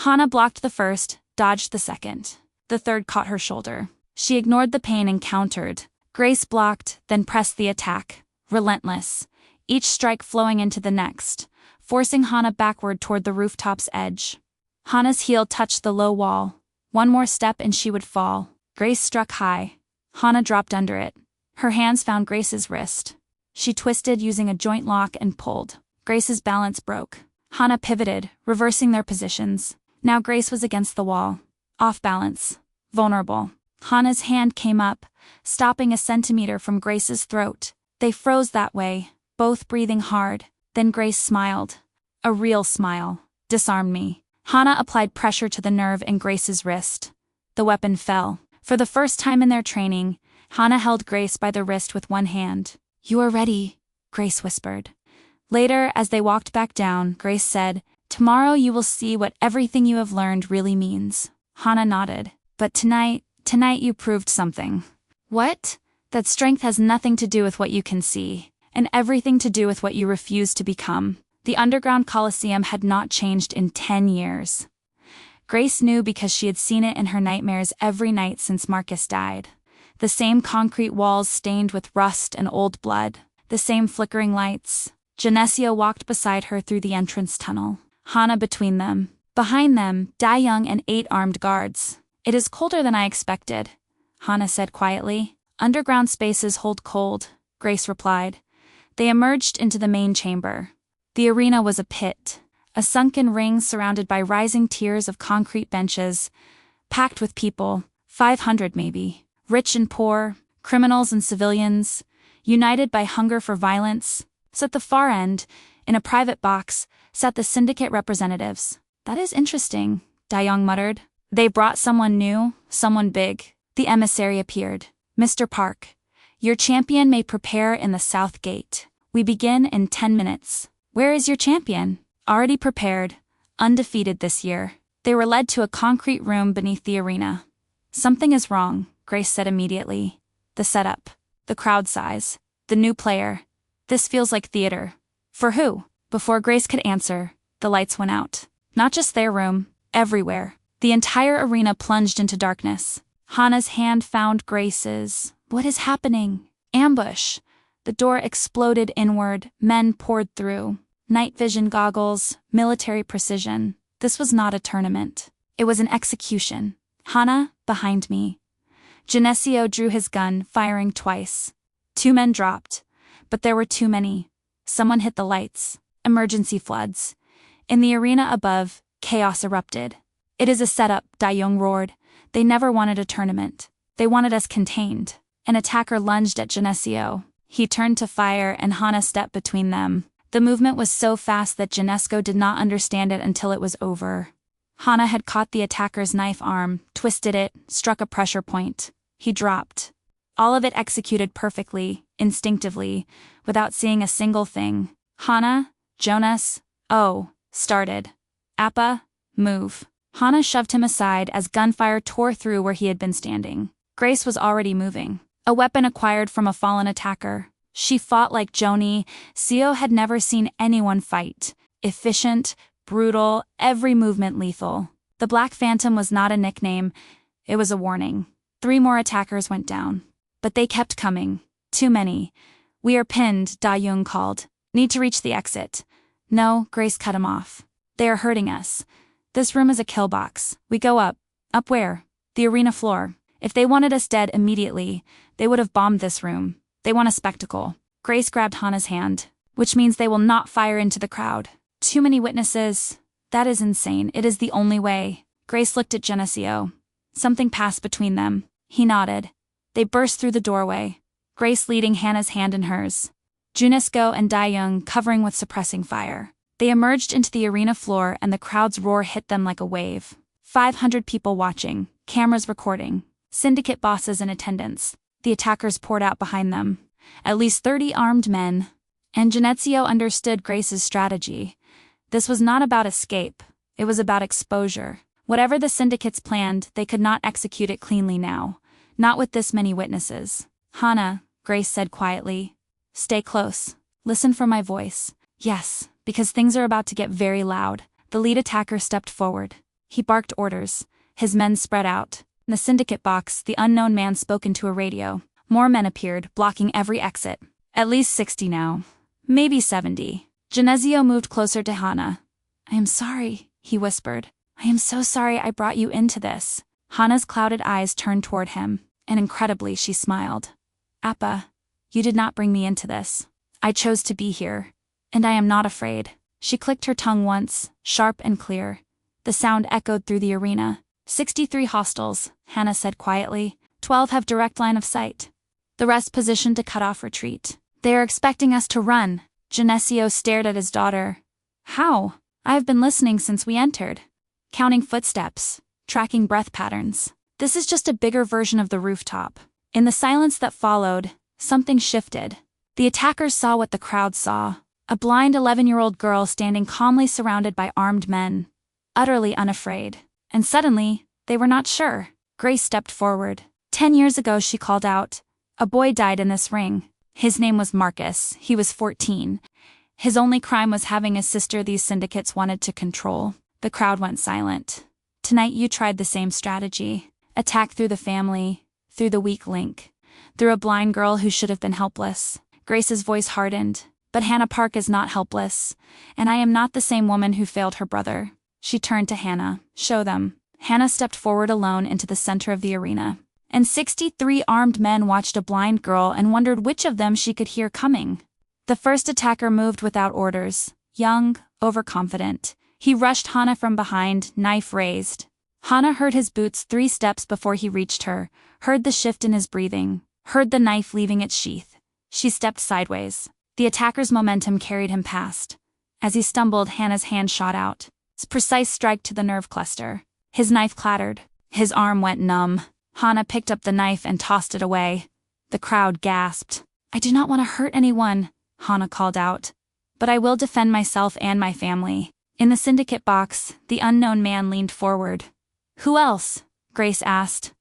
Hana blocked the first, dodged the second. The third caught her shoulder. She ignored the pain and countered. Grace blocked, then pressed the attack. Relentless. Each strike flowing into the next, forcing Hana backward toward the rooftop's edge. Hana's heel touched the low wall. One more step and she would fall. Grace struck high. Hana dropped under it. Her hands found Grace's wrist. She twisted using a joint lock and pulled. Grace's balance broke. Hana pivoted, reversing their positions. Now Grace was against the wall. Off balance. Vulnerable. Hana's hand came up, stopping a centimeter from Grace's throat. They froze that way, both breathing hard. Then Grace smiled. A real smile. "Disarm me." Hana applied pressure to the nerve in Grace's wrist. The weapon fell. For the first time in their training, Hana held Grace by the wrist with one hand. "You are ready," Grace whispered. Later, as they walked back down, Grace said, "Tomorrow you will see what everything you have learned really means." Hana nodded. "But tonight you proved something." "What?" "That strength has nothing to do with what you can see, and everything to do with what you refuse to become." The underground coliseum had not changed in 10 years. Grace knew because she had seen it in her nightmares every night since Marcus died. The same concrete walls stained with rust and old blood. The same flickering lights. Geneseo walked beside her through the entrance tunnel. Hana between them. Behind them, Young and 8 armed guards. "It is colder than I expected," Hana said quietly. "Underground spaces hold cold," Grace replied. They emerged into the main chamber. The arena was a pit. A sunken ring surrounded by rising tiers of concrete benches, packed with people, 500 maybe, rich and poor, criminals and civilians, united by hunger for violence. So at the far end, in a private box, sat the syndicate representatives. "That is interesting," Young muttered. "They brought someone new, someone big." The emissary appeared. "Mr. Park, your champion may prepare in the south gate. We begin in 10 minutes. "Where is your champion?" "Already prepared, undefeated this year." They were led to a concrete room beneath the arena. "Something is wrong," Grace said immediately. "The setup, the crowd size, the new player. This feels like theater." "For who?" Before Grace could answer, the lights went out. Not just their room, everywhere. The entire arena plunged into darkness. Hana's hand found Grace's. "What is happening?" "Ambush." The door exploded inward, men poured through. Night vision goggles, military precision. This was not a tournament. It was an execution. "Hana, behind me." Geneseo drew his gun, firing twice. 2 men dropped. But there were too many. Someone hit the lights. Emergency floods. In the arena above, chaos erupted. "It is a setup," Young roared. "They never wanted a tournament. They wanted us contained." An attacker lunged at Geneseo. He turned to fire and Hana stepped between them. The movement was so fast that Geneseo did not understand it until it was over. Hana had caught the attacker's knife arm, twisted it, struck a pressure point. He dropped. All of it executed perfectly, instinctively, without seeing a single thing. "Hana, Jonas, oh," started. "Appa, move." Hana shoved him aside as gunfire tore through where he had been standing. Grace was already moving. A weapon acquired from a fallen attacker. She fought like Joni. Seo had never seen anyone fight. Efficient, brutal, every movement lethal. The Black Phantom was not a nickname, it was a warning. 3 more attackers went down. But they kept coming. Too many. "We are pinned," Young called. "Need to reach the exit." "No," Grace cut him off. "They are hurting us. This room is a kill box. We go up." "Up where?" "The arena floor. If they wanted us dead immediately, they would have bombed this room. They want a spectacle." Grace grabbed Hana's hand. "Which means they will not fire into the crowd. Too many witnesses." That is insane. It is the only way. Grace looked at Geneseo. Something passed between them. He nodded. They burst through the doorway, Grace leading Hannah's hand in hers. Junesco and Dayoung covering with suppressing fire. They emerged into the arena floor and the crowd's roar hit them like a wave. 500 people watching, cameras recording, syndicate bosses in attendance. The attackers poured out behind them. At least 30 armed men. And Geneseo understood Grace's strategy. This was not about escape. It was about exposure. Whatever the syndicates planned, they could not execute it cleanly now. Not with this many witnesses. Hannah, Grace said quietly. Stay close. Listen for my voice. Yes, because things are about to get very loud. The lead attacker stepped forward. He barked orders. His men spread out. In the syndicate box, the unknown man spoke into a radio. More men appeared, blocking every exit. At least 60 now. Maybe 70. Geneseo moved closer to Hannah. I am sorry, he whispered. I am so sorry I brought you into this. Hannah's clouded eyes turned toward him, and incredibly she smiled. Appa, you did not bring me into this. I chose to be here. And I am not afraid. She clicked her tongue once, sharp and clear. The sound echoed through the arena. 63 hostiles, Hannah said quietly. 12 have direct line of sight. The rest positioned to cut off retreat. They are expecting us to run. Geneseo stared at his daughter. How? I have been listening since we entered. Counting footsteps, tracking breath patterns. This is just a bigger version of the rooftop. In the silence that followed, something shifted. The attackers saw what the crowd saw. A blind 11-year-old girl standing calmly surrounded by armed men. Utterly unafraid. And suddenly, they were not sure. Grace stepped forward. 10 years ago she called out. A boy died in this ring. His name was Marcus. He was 14. His only crime was having a sister these syndicates wanted to control. The crowd went silent. Tonight you tried the same strategy. Attack through the family, through the weak link, through a blind girl who should have been helpless. Grace's voice hardened. But Hannah Park is not helpless, and I am not the same woman who failed her brother. She turned to Hannah. Show them. Hannah stepped forward alone into the center of the arena. And 63 armed men watched a blind girl and wondered which of them she could hear coming. The first attacker moved without orders. Young, overconfident. He rushed Hannah from behind, knife raised. Hannah heard his boots 3 steps before he reached her, heard the shift in his breathing, heard the knife leaving its sheath. She stepped sideways. The attacker's momentum carried him past. As he stumbled, Hannah's hand shot out. Its precise strike to the nerve cluster. His knife clattered. His arm went numb. Hannah picked up the knife and tossed it away. The crowd gasped. I do not want to hurt anyone, Hannah called out. But I will defend myself and my family. In the syndicate box, the unknown man leaned forward. Who else? Grace asked.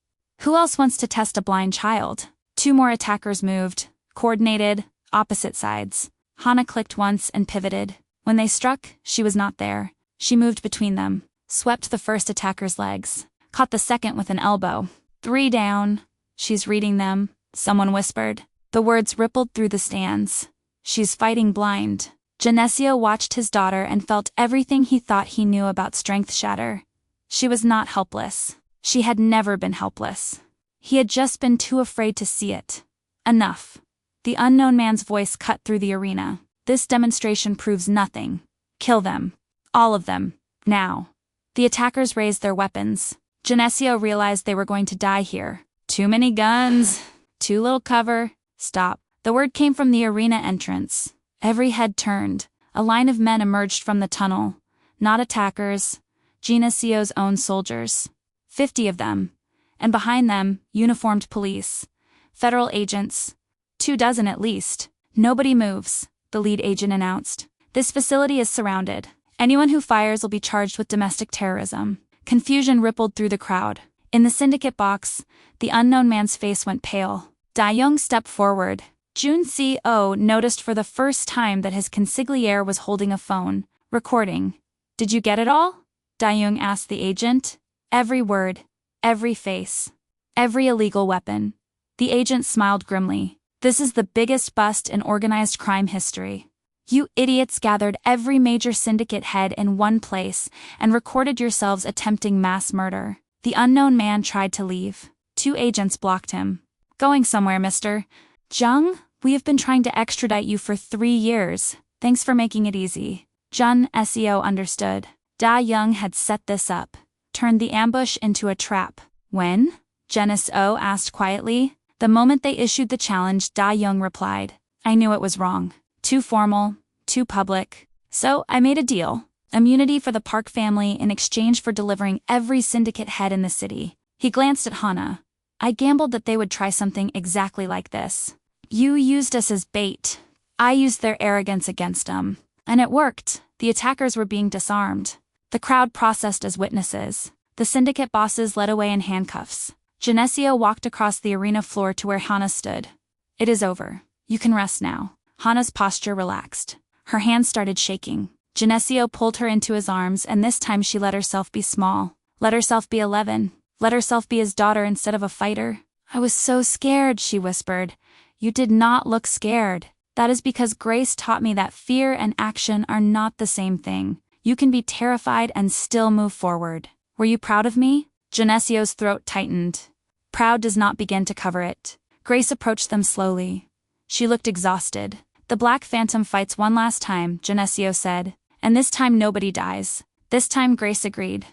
Who else wants to test a blind child? 2 more attackers moved, coordinated, opposite sides. Hannah clicked once and pivoted. When they struck, she was not there. She moved between them, swept the first attacker's legs, caught the second with an elbow. 3 down. She's reading them, someone whispered. The words rippled through the stands. She's fighting blind. Geneseo watched his daughter and felt everything he thought he knew about strength shatter. She was not helpless. She had never been helpless. He had just been too afraid to see it. Enough. The unknown man's voice cut through the arena. This demonstration proves nothing. Kill them. All of them. Now. The attackers raised their weapons. Geneseo realized they were going to die here. Too many guns. Too little cover. Stop. The word came from the arena entrance. Every head turned. A line of men emerged from the tunnel. Not attackers. Geneseo's own soldiers. 50 of them. And behind them, uniformed police. Federal agents. 24 at least. Nobody moves, the lead agent announced. This facility is surrounded. Anyone who fires will be charged with domestic terrorism. Confusion rippled through the crowd. In the syndicate box, the unknown man's face went pale. Dayoung stepped forward. Junco noticed for the first time that his consigliere was holding a phone, recording. Did you get it all? Dayoung asked the agent. Every word, every face, every illegal weapon. The agent smiled grimly. This is the biggest bust in organized crime history. You idiots gathered every major syndicate head in one place and recorded yourselves attempting mass murder. The unknown man tried to leave. 2 agents blocked him. Going somewhere, mister. Jung, we have been trying to extradite you for 3 years. Thanks for making it easy. Jun SEO understood. Da-young had set this up, turned the ambush into a trap. When? Genis-O asked quietly. The moment they issued the challenge, Da-young replied, I knew it was wrong. Too formal, too public. So, I made a deal. Immunity for the Park family in exchange for delivering every syndicate head in the city. He glanced at Hana. I gambled that they would try something exactly like this. You used us as bait. I used their arrogance against them. And it worked. The attackers were being disarmed. The crowd processed as witnesses. The syndicate bosses led away in handcuffs. Genesio walked across the arena floor to where Hana stood. It is over. You can rest now. Hana's posture relaxed. Her hands started shaking. Genesio pulled her into his arms, and this time she let herself be small. Let herself be 11. Let herself be his daughter instead of a fighter. I was so scared, she whispered. You did not look scared. That is because Grace taught me that fear and action are not the same thing. You can be terrified and still move forward. Were you proud of me? Genesio's throat tightened. Proud does not begin to cover it. Grace approached them slowly. She looked exhausted. The Black Phantom fights one last time, Genesio said. And this time nobody dies. This time Grace agreed.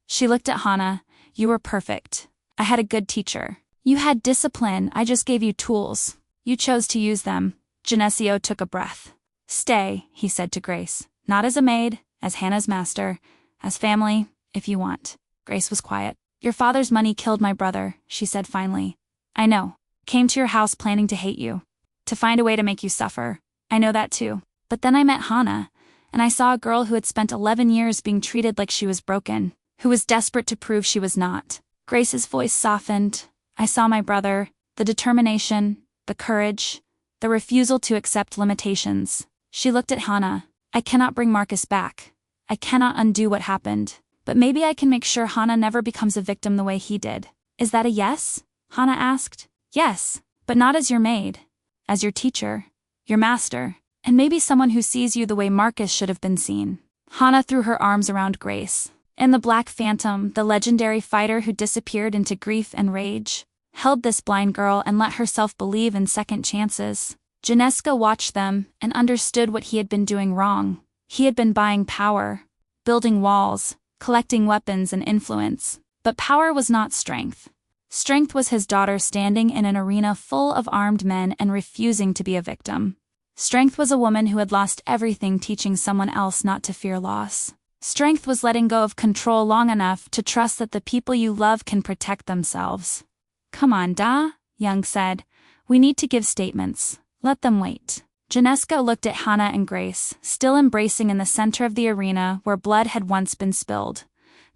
She looked at Hana. You were perfect. I had a good teacher. You had discipline, I just gave you tools. You chose to use them. Genesio took a breath. Stay, he said to Grace. Not as a maid, as Hana's master, as family, if you want. Grace was quiet. Your father's money killed my brother, she said finally. I know. Came to your house planning to hate you. To find a way to make you suffer. I know that too. But then I met Hana, and I saw a girl who had spent 11 years being treated like she was broken, who was desperate to prove she was not. Grace's voice softened. I saw my brother, the determination, the courage, the refusal to accept limitations. She looked at Hana. I cannot bring Marcus back. I cannot undo what happened. But maybe I can make sure Hana never becomes a victim the way he did. Is that a yes? Hana asked. Yes, but not as your maid. As your teacher, your master, and maybe someone who sees you the way Marcus should have been seen. Hana threw her arms around Grace. And the Black Phantom, the legendary fighter who disappeared into grief and rage, held this blind girl and let herself believe in second chances. Genesco watched them and understood what he had been doing wrong. He had been buying power, building walls, collecting weapons and influence. But power was not strength. Strength was his daughter standing in an arena full of armed men and refusing to be a victim. Strength was a woman who had lost everything teaching someone else not to fear loss. Strength was letting go of control long enough to trust that the people you love can protect themselves. Come on, Da-young said. We need to give statements. Let them wait. Genesco looked at Hana and Grace, still embracing in the center of the arena where blood had once been spilled.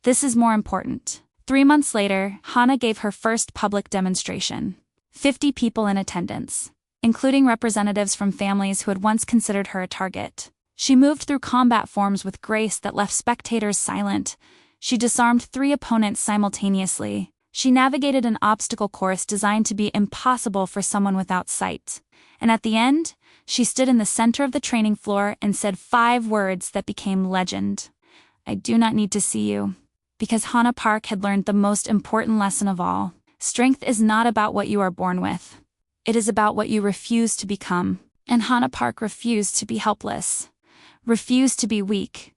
This is more important. 3 months later, Hana gave her first public demonstration. 50 people in attendance, including representatives from families who had once considered her a target. She moved through combat forms with grace that left spectators silent. She disarmed 3 opponents simultaneously. She navigated an obstacle course designed to be impossible for someone without sight. And at the end, she stood in the center of the training floor and said 5 words that became legend. I do not need to see you. Because Hana Park had learned the most important lesson of all. Strength is not about what you are born with. It is about what you refuse to become. And Hana Park refused to be helpless. Refused to be weak.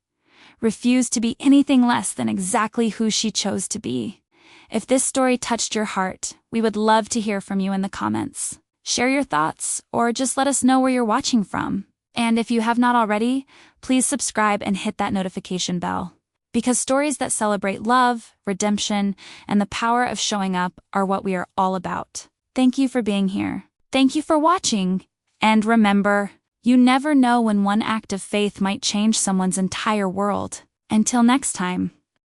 Refused to be anything less than exactly who she chose to be. If this story touched your heart, we would love to hear from you in the comments. Share your thoughts, or just let us know where you're watching from. And if you have not already, please subscribe and hit that notification bell. Because stories that celebrate love, redemption, and the power of showing up are what we are all about. Thank you for being here. Thank you for watching. And remember, you never know when one act of faith might change someone's entire world. Until next time.